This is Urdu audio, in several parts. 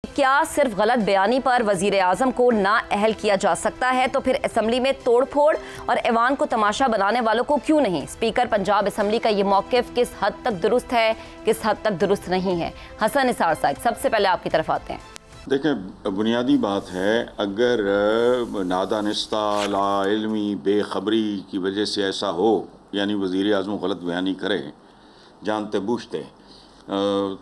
کیا صرف غلط بیانی پر وزیر اعظم کو نااہل کیا جا سکتا ہے تو پھر اسمبلی میں توڑ پھوڑ اور ایوان کو تماشا بنانے والوں کو کیوں نہیں؟ اسپیکر پنجاب اسمبلی کا یہ موقف کس حد تک درست ہے، کس حد تک درست نہیں ہے؟ حسن نثار صاحب، سب سے پہلے آپ کی طرف آتے ہیں۔ دیکھیں، بنیادی بات ہے، اگر نادانستہ، لا علمی، بے خبری کی وجہ سے ایسا ہو، یعنی وزیر اعظم غلط بیانی کرے جانتے بوجھتے،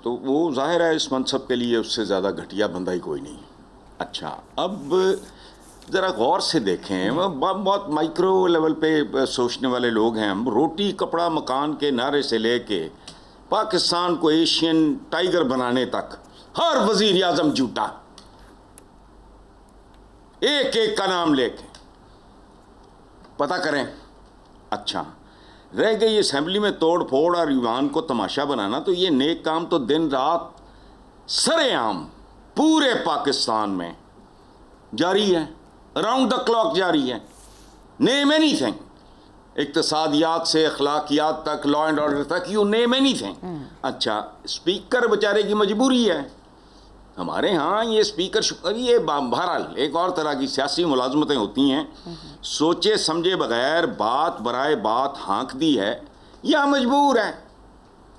تو وہ ظاہر ہے اس منصب کے لیے اس سے زیادہ گھٹیا بندہ ہی کوئی نہیں۔ اچھا، اب ذرا غور سے دیکھیں، بہت مائکرو لیول پہ سوچنے والے لوگ ہیں ہم۔ روٹی کپڑا مکان کے نعرے سے لے کے پاکستان کو ایشین ٹائیگر بنانے تک ہر وزیر اعظم جھوٹا، ایک ایک کا نام لے کے پتہ کریں۔ اچھا، رہ گئی اسمبلی میں توڑ پھوڑ اور ایوان کو تماشا بنانا، تو یہ نیک کام تو دن رات سر عام پورے پاکستان میں جاری ہے، راؤنڈ دا کلاک جاری ہے۔ نیم اینی تھنگ، اقتصادیات سے اخلاقیات تک، لا اینڈ آرڈر تک، یو نیم اینی تھنگ۔ اچھا، اسپیکر بیچارے کی مجبوری ہے۔ ہمارے ہاں یہ اسپیکر یہ بہرحال ایک اور طرح کی سیاسی ملازمتیں ہوتی ہیں، سوچے سمجھے بغیر بات برائے بات ہانک دی ہے یا مجبور ہے،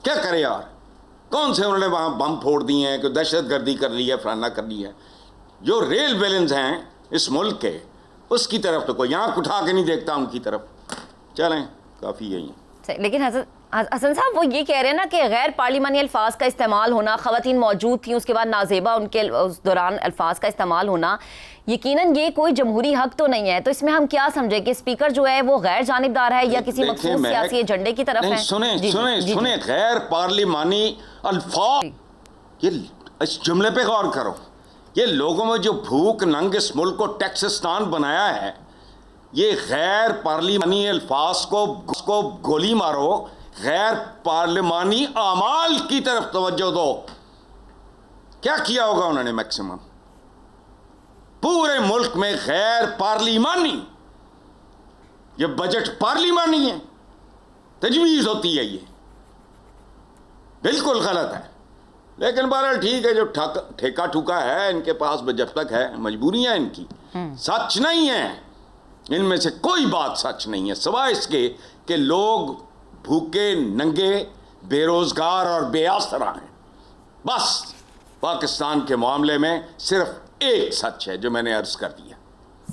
کیا کرے یار؟ کون سے انہوں نے وہاں بم پھوڑ دیے ہیں کہ دہشت گردی کر لی ہے، فلانا کر لی ہے؟ جو ریل ویلنز ہیں اس ملک کے، اس کی طرف تو کوئی آنکھ اٹھا کے نہیں دیکھتا ان کی طرف۔ چلیں، کافی یہی ہے۔ لیکن حسن صاحب، وہ یہ کہہ رہے ہیں نا کہ غیر پارلیمانی الفاظ کا استعمال ہونا، خواتین موجود تھیں، اس کے بعد نازیبا ان کے اس دوران الفاظ کا استعمال ہونا، یقیناً یہ کوئی جمہوری حق تو نہیں ہے۔ تو اس میں ہم کیا سمجھیں کہ اسپیکر جو ہے وہ غیر جانبدار ہے یا کسی مخصوص سیاسی ایجنڈے کی طرف ہے؟ سنیں، غیر پارلیمانی الفاظ، یہ اس جملے پہ غور کرو۔ یہ لوگوں میں جو بھوک ننگ اس ملک کو ٹیکسستان بنایا ہے، یہ غیر پارلیمانی الفاظ کو گولی مارو، غیر پارلیمانی اعمال کی طرف توجہ دو۔ کیا کیا ہوگا انہوں نے میکسیمم؟ پورے ملک میں غیر پارلیمانی، یہ بجٹ پارلیمانی ہے، تجویز ہوتی ہے، یہ بالکل غلط ہے۔ لیکن بہرحال ٹھیک ہے، جو ٹھیکا ٹھوکا ہے ان کے پاس جب تک ہے، مجبوریاں ان کی سچ نہیں ہیں، ان میں سے کوئی بات سچ نہیں ہے سوائے اس کے کہ لوگ بھوکے ننگے بے روزگار اور بے آسرا ہیں۔ بس پاکستان کے معاملے میں صرف ایک سچ ہے جو میں نے عرض کر دیا۔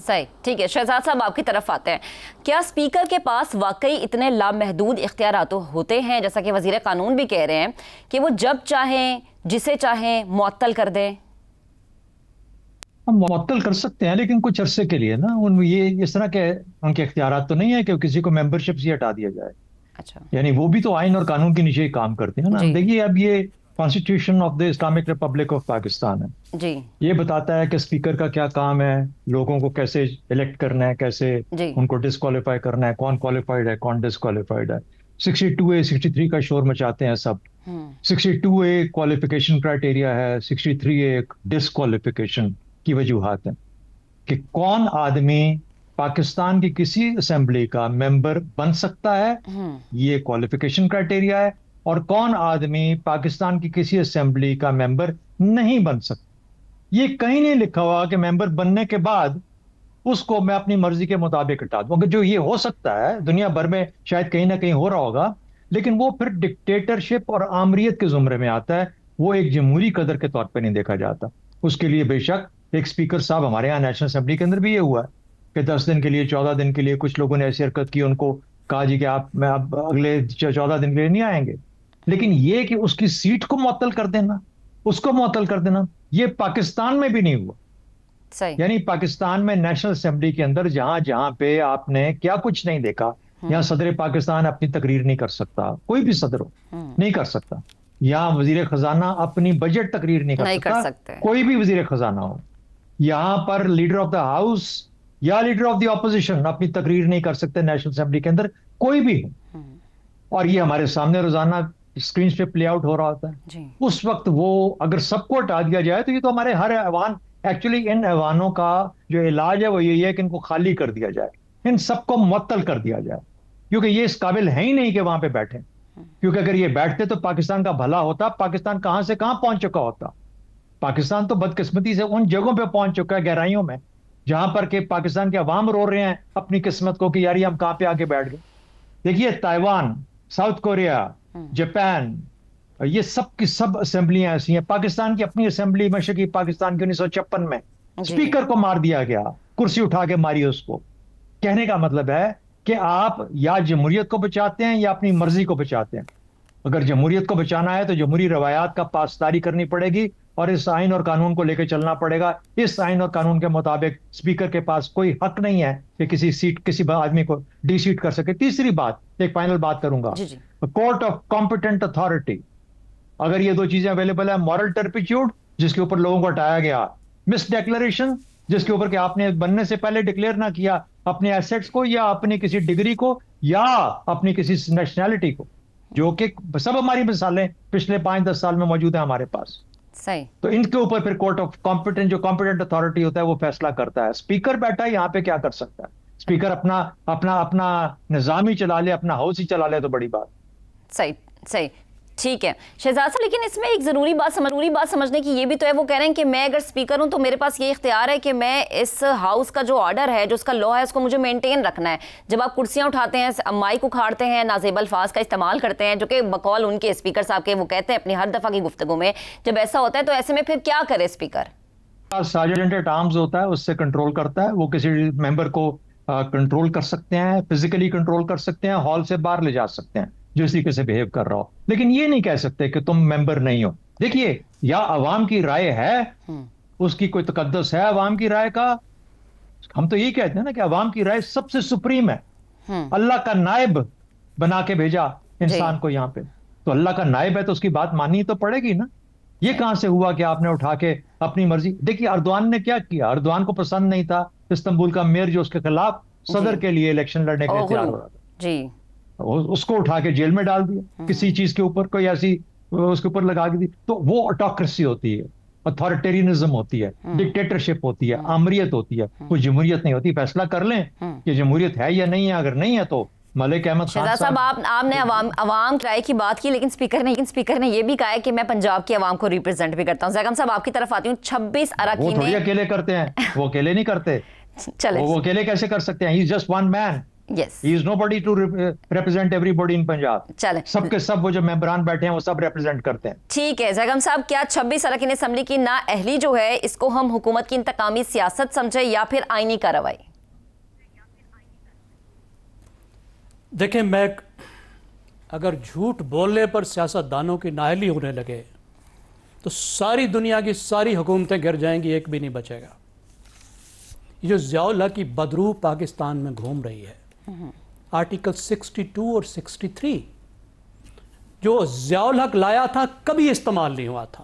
صحیح، ٹھیک ہے۔ شہزاد صاحب، آپ کی طرف آتے ہیں۔ کیا اسپیکر کے پاس واقعی اتنے لامحدود اختیارات ہوتے ہیں، جیسا کہ وزیر قانون بھی کہہ رہے ہیں، کہ وہ جب چاہیں جسے چاہیں معطل کر دیں؟ ہم معطل کر سکتے ہیں، لیکن کچھ عرصے کے لیے نا۔ یہ اس طرح کے ان کے اختیارات تو نہیں ہے کہ کسی کو ممبرشپ سے ہٹا دیا جائے۔ اچھا، یعنی وہ بھی تو آئین اور قانون کے نیچے کام کرتے ہیں نا۔ دیکھیے، اب یہ constitution of the Islamic republic of Pakistan ہے، جی، یہ بتاتا ہے کہ اسپیکر کا کیا کام ہے، لوگوں کو کیسے الیکٹ کرنا ہے، کیسے ان کو ڈسکوالیفائی کرنا ہے، کون کوالیفائڈ ہے، کون ڈسکوالیفائڈ ہے۔ 62A 63 کا شور مچاتے ہیں سب۔ 62A کوالیفیکیشن کرائٹیریا ہے، 63A ڈسکوالیفیکیشن کی وجوہات ہیں کہ کون آدمی پاکستان کی کسی اسمبلی کا ممبر بن سکتا ہے، یہ کوالیفیکیشن کرائٹیریا ہے، اور کون آدمی پاکستان کی کسی اسمبلی کا ممبر نہیں بن سکتا۔ یہ کہیں نہیں لکھا ہوا کہ ممبر بننے کے بعد اس کو میں اپنی مرضی کے مطابق ہٹا دوں، جو یہ ہو سکتا ہے دنیا بھر میں شاید کہیں نہ کہیں ہو رہا ہوگا، لیکن وہ پھر ڈکٹیٹرشپ اور آمریت کے زمرے میں آتا ہے، وہ ایک جمہوری قدر کے طور پہ نہیں دیکھا جاتا۔ اس کے لیے بے شک ایک اسپیکر صاحب، ہمارے یہاں نیشنل اسمبلی کے اندر بھی یہ ہوا ہے کہ 10 دن کے لیے، 14 دن کے لیے کچھ لوگوں نے ایسی حرکت کی، ان کو کہا جی کہ میں اب اگلے 14 دن کے لیے نہیں آئیں گے۔ لیکن یہ کہ اس کی سیٹ کو معطل کر دینا، اس کو معطل کر دینا، یہ پاکستان میں بھی نہیں ہوا۔ صحیح، یعنی پاکستان میں نیشنل اسمبلی کے اندر جہاں پہ آپ نے کیا کچھ نہیں دیکھا، یہاں صدر پاکستان اپنی تقریر نہیں کر سکتا، کوئی بھی صدر ہو نہیں کر سکتا۔ یہاں وزیر خزانہ اپنی بجٹ تقریر نہیں کر سکتا، کوئی بھی وزیر خزانہ ہو۔ یہاں پر لیڈر آف دا ہاؤس یا لیڈر آف دی اپوزیشن اپنی تقریر نہیں کر سکتے نیشنل اسمبلی کے اندر، کوئی بھی ہو۔ اور یہ ہمارے سامنے روزانہ اسکرینز پہ پلے آؤٹ ہو رہا ہوتا ہے۔ اس وقت وہ اگر سب کو ہٹا دیا جائے تو یہ تو ہمارے ہر ایوان، ایکچولی ان ایوانوں کا جو علاج ہے وہ یہی ہے کہ ان کو خالی کر دیا جائے، ان سب کو معطل کر دیا جائے، کیونکہ یہ اس قابل ہے ہی نہیں کہ وہاں پہ بیٹھیں۔ کیونکہ اگر یہ بیٹھتے تو پاکستان کا بھلا ہوتا، پاکستان کہاں سے کہاں پہنچ چکا ہوتا۔ پاکستان تو بدقسمتی سے ان جگہوں پہ پہنچ چکا ہے گہرائیوں میں جہاں پر کہ پاکستان کے عوام رو رہے ہیں اپنی قسمت کو کہ یار یہ ہم کہاں پہ آ کے بیٹھ گئے. دیکھیے تائیوان، ساؤتھ کوریا، جاپان، یہ سب کی سب اسمبلیاں ایسی ہیں. پاکستان کی اپنی اسمبلی مشرقی پاکستان کے 1956 میں اسپیکر کو مار دیا گیا، کرسی اٹھا کے ماری اس کو. کہنے کا مطلب ہے کہ آپ یا جمہوریت کو بچاتے ہیں یا اپنی مرضی کو بچاتے ہیں. اگر جمہوریت کو بچانا ہے تو جمہوری روایات کا پاسداری کرنی پڑے گی اور اس آئین اور قانون کو لے کے چلنا پڑے گا. اس آئین اور قانون کے مطابق اسپیکر کے پاس کوئی حق نہیں ہے کہ کسی سیٹ کسی آدمی کو ڈی سیٹ کر سکے. تیسری بات، ایک فائنل بات کروں گا، کورٹ آف کمپیٹنٹ اتھارٹی. اگر یہ دو چیزیں اویلیبل ہیں، مورل ٹرپیچیوڈ جس کے اوپر لوگوں کو ہٹایا گیا، مس ڈیکلریشن جس کے اوپر کہ آپ نے بننے سے پہلے ڈکلیئر نہ کیا اپنے ایسیٹس کو یا اپنی کسی ڈگری کو یا اپنی کسی نیشنلٹی کو، جو کہ سب ہماری مثالیں پچھلے 5-10 سال میں موجود ہیں ہمارے پاس. صحیح. تو ان کے اوپر پھر کورٹ آف کمپیٹنٹ جو کمپیٹنٹ اتھارٹی ہوتا ہے وہ فیصلہ کرتا ہے. اسپیکر بیٹھا یہاں پہ کیا کر سکتا ہے؟ اسپیکر اپنا نظام ہی چلا لے، اپنا ہاؤس ہی چلا لے تو بڑی بات. صحیح. ٹھیک ہے شہزاد صاحب، لیکن اس میں ایک ضروری بات سمجھنے کی یہ بھی تو ہے، وہ کہہ رہے ہیں کہ میں اگر اسپیکر ہوں تو میرے پاس یہ اختیار ہے کہ میں اس ہاؤس کا جو آرڈر ہے، جو اس کا لا ہے، اس کو مجھے مینٹین رکھنا ہے. جب آپ کرسیاں اٹھاتے ہیں، مائک اکھاڑتے ہیں، نازیب الفاظ کا استعمال کرتے ہیں جو کہ بقول ان کے اسپیکر صاحب کے وہ کہتے ہیں اپنی ہر دفعہ کی گفتگو میں، جب ایسا ہوتا ہے تو ایسے میں پھر کیا کرے اسپیکر؟ سرجنٹ ایٹ آرمز ہوتا ہے، اس سے کنٹرول کرتا ہے. وہ کسی ممبر کو کنٹرول کر سکتے ہیں، فزیکلی کنٹرول کر سکتے ہیں، ہال سے باہر لے جا سکتے ہیں جو اس طریقے سے بہیو کر رہا ہو. لیکن یہ نہیں کہہ سکتے کہ تم ممبر نہیں ہو. دیکھیے، یا عوام کی رائے ہے، اس کی کوئی تقدس ہے عوام کی رائے کا. ہم تو یہی کہتے ہیں نا کہ عوام کی رائے سب سے سپریم ہے. اللہ کا نائب بنا کے بھیجا انسان کو یہاں پہ، تو اللہ کا نائب ہے تو اس کی بات ماننی تو پڑے گی نا. یہ کہاں سے ہوا کہ آپ نے اٹھا کے اپنی مرضی؟ دیکھیے اردوان نے کیا کیا، اردوان کو پسند نہیں تھا استنبول کا میئر جو اس کے خلاف صدر کے لیے الیکشن لڑنے کے لیے تیار ہو رہا تھا، اس کو اٹھا کے جیل میں ڈال دیا کسی چیز کے اوپر، کوئی ایسی اس کے اوپر لگا کے دی. تو وہ آٹوکریسی ہوتی ہے، اتھارٹیرینزم ہوتی ہے، ڈکٹیٹرشپ ہوتی ہے، آمریت ہوتی ہے، وہ جمہوریت نہیں ہوتی. فیصلہ کر لیں کہ جمہوریت ہے یا نہیں ہے. اگر نہیں ہے تو ملک احمد خان صاحب آپ نے عوام کی رائے کی بات کی، لیکن اسپیکر نے یہ بھی کہا ہے کہ میں پنجاب کی عوام کو ریپرزینٹ بھی کرتا ہوں. زیغم صاحب آپ کی طرف آتی ہوں. 26 اراکین وہ تھوڑی اکیلے کرتے ہیں، وہ اکیلے نہیں کرتے. وہ اکیلے کیسے کر سکتے ہیں؟ He is just one man. Yes. He is nobody to represent everybody in Punjab. سب کے سب وہ جو ممبران بیٹھے ہیں وہ سب ریپرزینٹ کرتے ہیں. ٹھیک ہے زیغم صاحب، کیا 26 اراکین اسمبلی کی نااہلی جو ہے اس کو ہم حکومت کی انتقامی سیاست سمجھے یا پھر آئینی کارروائی؟ دیکھیں، میں اگر جھوٹ بولنے پر سیاست دانوں کی نااہلی ہونے لگے تو ساری دنیا کی ساری حکومتیں گر جائیں گی، ایک بھی نہیں بچے گا. یہ جو ضیاء الحق کی بدروح پاکستان میں گھوم رہی ہے، آرٹیکل 62 اور 63 جو ضیاء الحق لایا تھا کبھی استعمال نہیں ہوا تھا.